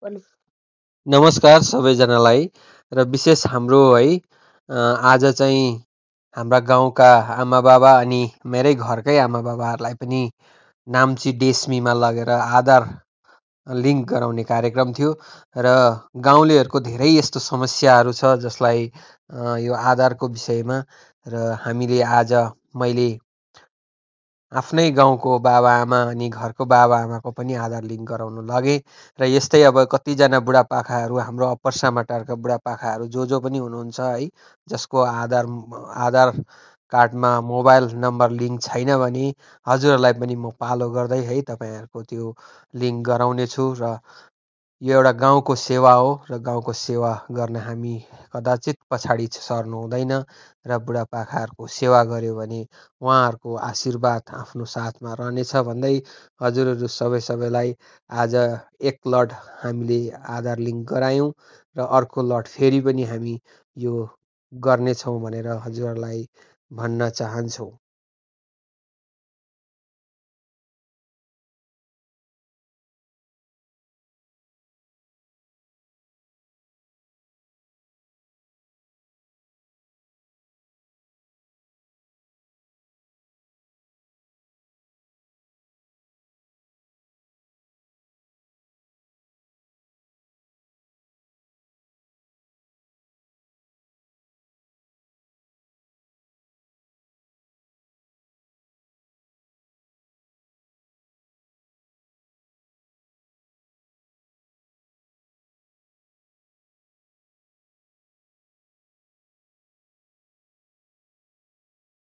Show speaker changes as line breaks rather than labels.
भन्नु।
नमस्कार सबैजनालाई र विशेष हाम्रो है आज चाहिँ हाम्रा गाउँका आमाबाबा अनि मेरै घरकै आमाबाबाहरूलाई पनि नाम्ची डेस्मीमा लगेर आधार लिङ्क गराउने कार्यक्रम थियो र गाउँलेहरूको धेरै यस्तो समस्याहरू छ जसलाई यो आधारको विषयमा र हामीले आज मैले आफ्नै गाउँको बाबाआमा अनि घरको बाबाआमाको पनि आधार लिङ्क गराउन लगेँ र यस्तै अब कतिजना बुढापाकाहरू हाम्रो अप्पर सामाटारका बुढापाकाहरू जो पनि हुनुहुन्छ है जसको आधार कार्डमा मोबाइल नम्बर लिङ्क छैन भने हजुरहरूलाई पनि म पालो गर्दै है तपाईँहरूको त्यो लिङ्क गराउनेछु र यो एउटा गाउँको सेवा हो र गाउँको सेवा गर्न हामी कदाचित पछाडि सर्नु हुँदैन र बुढापाकाहरूको सेवा गर्यो भने उहाँहरूको आशीर्वाद आफ्नो साथमा रहनेछ भन्दै हजुरहरू सबैलाई आज एक लट हामीले आधार लिङ्क गरायौँ र अर्को लट फेरि पनि हामी यो गर्नेछौँ भनेर हजुरहरूलाई भन्न चाहन्छौँ।